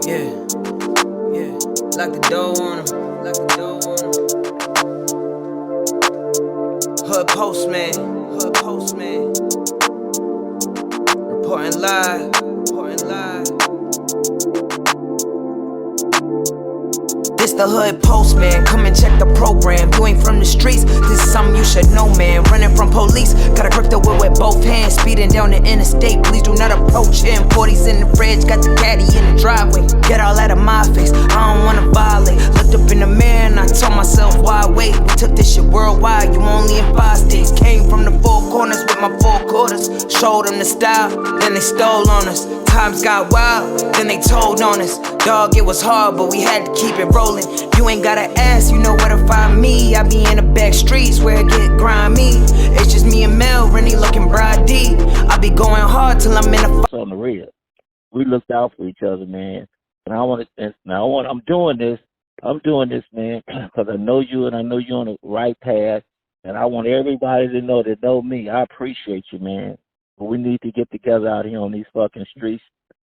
Yeah, yeah. Lock the door on him. Lock the door on him. Hoodpostman. Hoodpostman. Reporting live. Reporting live. This the Hoodpostman, come and check the program. You ain't from the streets, this is something you should know, man. Running from police, gotta grip the wheel with both hands. Speeding down the interstate, please do not approach him. 40s in the fridge, got the caddy in the driveway. Get all out of my face, I don't wanna violate. Looked up in the mirror and I told myself, why wait? We took this shit worldwide, you only in 5 states. Came from the 4 corners with my 4 quarters. Showed them the style, then they stole on us. Times got wild, then they told on us. Dog, it was hard, but we had to keep it rolling. You ain't gotta ask, you know where to find me. I be in the back streets where it get grimy. It's just me and Mel, Rennie looking bride D. I be going hard till I'm in a on the real. We looked out for each other, man. And I'm doing this, man, because I know you and I know you're on the right path. And I want everybody to know that know me. I appreciate you, man. But we need to get together out here on these fucking streets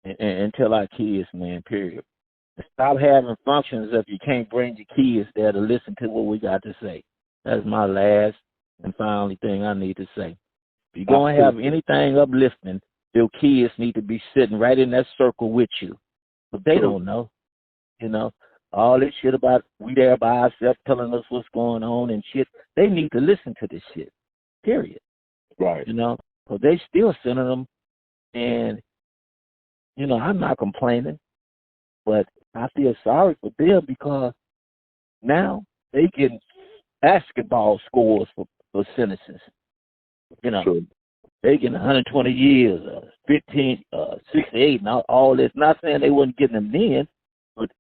and tell our kids, man, period. Stop having functions if you can't bring your kids there to listen to what we got to say. That's my last and final thing I need to say. If you're going to have anything uplifting, your kids need to be sitting right in that circle with you. But they don't know, you know. All this shit about we there by ourselves telling us what's going on and shit. They need to listen to this shit, period. Right. You know, because they still sending them. And, you know, I'm not complaining, but I feel sorry for them because now they getting basketball scores for sentences. You know, True. they getting 120 years, 15, 68, and all this. Not saying they wasn't getting them then, but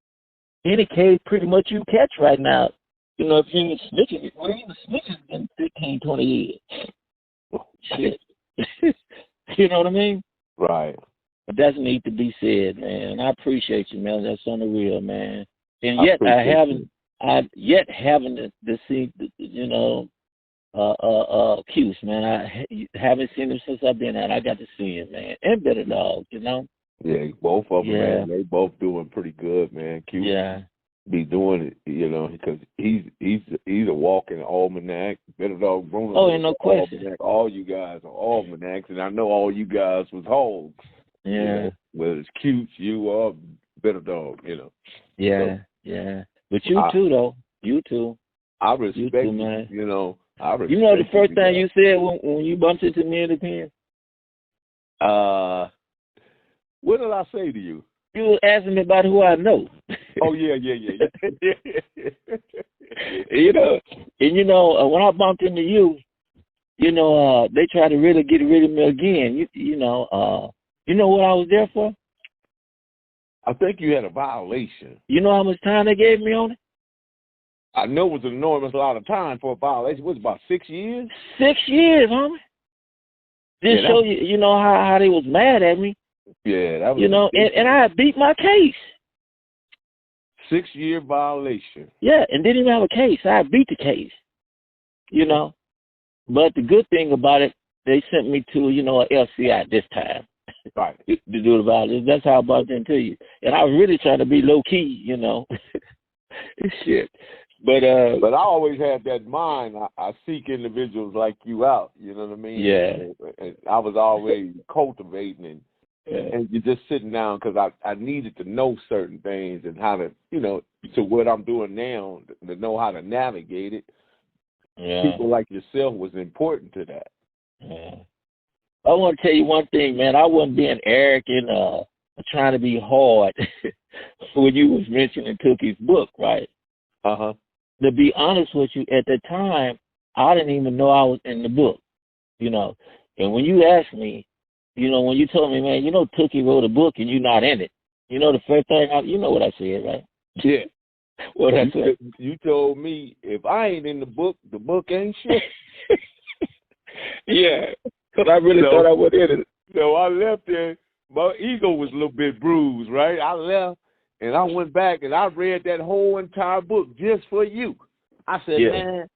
any case pretty much you catch right now. You know, if you ain't snitching, well, even snitching getting 15, 20 years. Shit. You know what I mean? Right. But that need to be said, man. I appreciate you, man. That's on the real, man. And yet I haven't seen, you know, Q's, man. I haven't seen him since I've been out. I got to see him, man. And Better Dog, you know. Yeah, both of them, man. They both doing pretty good, man. Q be doing it, you know, because he's a walking almanac. Better Dog Bruno. Oh, ain't no question. Almanac. All you guys are almanacs, and I know all you guys was hogs. Yeah. You know, whether it's cute, you or Better Dog, you know. Yeah, so, But you too, though. You too. I respect you too, man. You know. You know the first thing you said when you bumped into me in the pen? What did I say to you? You were asking me about who I know. Oh, yeah. You know, and you know, when I bumped into you, you know, they tried to really get rid of me again. You know what I was there for? I think you had a violation. You know how much time they gave me on it? I know it was an enormous lot of time for a violation. What was it, about 6 years? 6 years, homie. Just show you, you know, how they was mad at me. Yeah, that was. You know, and I beat my case. 6-year violation. Yeah, and didn't even have a case. I beat the case. You know, but the good thing about it, they sent me to, you know, an LCI this time. Right. To do the violence. That's how I bumped into you. And I was really trying to be low key, you know. Shit. But I always had that mind. I seek individuals like you out. You know what I mean? Yeah. And I was always cultivating and you're just sitting down because I needed to know certain things and how to, you know, to what I'm doing now, to know how to navigate it. Yeah. People like yourself was important to that. Yeah. I want to tell you one thing, man. I wasn't being arrogant, trying to be hard when you was mentioning Tookie's book, right? Uh-huh. To be honest with you, at the time, I didn't even know I was in the book, you know. And when you asked me, you know, when you told me, man, you know, Tookie wrote a book and you're not in it. You know, the first thing, you know what I said, right? Yeah. What I said? You told me, if I ain't in the book ain't shit. Yeah, because I really thought I was in it. So I left there. My ego was a little bit bruised, right? I left, and I went back, and I read that whole entire book just for you. I said, man,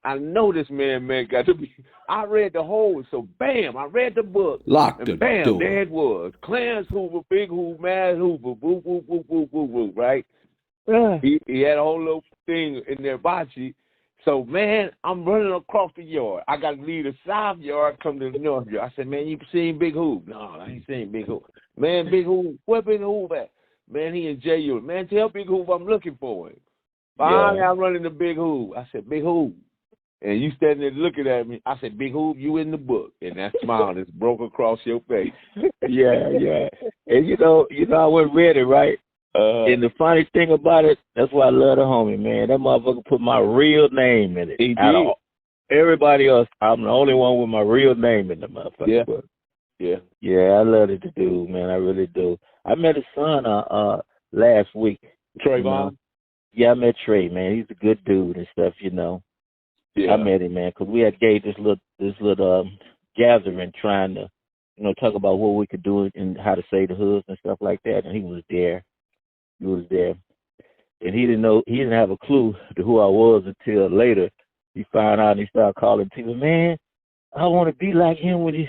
I know this man got to be. I read the whole, so bam, I read the book. Locked and the bam, door. There it was. Clarence Hoover, Big Hoov, Mad Hoover, boo, boo, boo, boo, boo, boo, right? He had a whole little thing in there, bocce. So, man, I'm running across the yard. I got to leave the south yard, come to the north yard. I said, man, you seen Big Hoov? No, I ain't seen Big Hoov. Man, Big Hoov, where Big Hoov at? Man, he in jail unit. Man, tell Big Hoov I'm looking for him. Finally, I'm running to Big Hoov. I said, Big Hoov. And you standing there looking at me. I said, Big Hoov, you in the book. And that smile just broke across your face. Yeah. And you know, I went read it, right? And the funny thing about it, that's why I love the homie, man. That motherfucker put my real name in it. He did. Everybody else, I'm the only one with my real name in the motherfucker book. Yeah. Yeah, I love it to do, man. I really do. I met his son last week. Trayvon? You know? Yeah, I met Trey, man. He's a good dude and stuff, you know. Yeah. I met him, man, because we had gave this little gathering trying to, you know, talk about what we could do and how to save the hoods and stuff like that. And he was there. And he didn't have a clue to who I was until later. He found out and he started calling people, man, I want to be like him when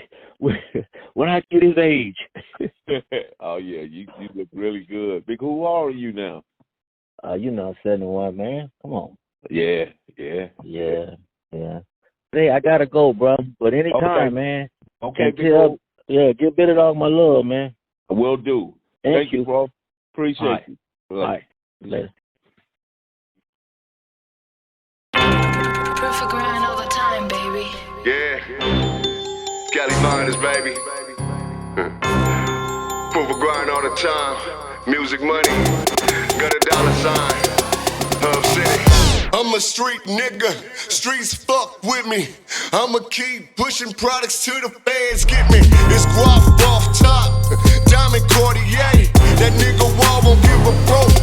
I get his age. Oh, yeah, you look really good. Big, who are you now? 71, man. Come on. Yeah. Hey, I got to go, bro. But anytime, man. Okay, give Billy Dog my love, man. Will do. Thank you, bro. Appreciate you. All right. Later. Perfect grind all the time, baby. Yeah. Cali Miners, baby. Proof of grind all the time. Music money. Got a dollar sign. Hoov City. I'm a street nigga. Streets fuck with me. I'ma keep pushing products till the fans get me. It's guap off top. Diamond Cartier. That nigga Wall won't give a broke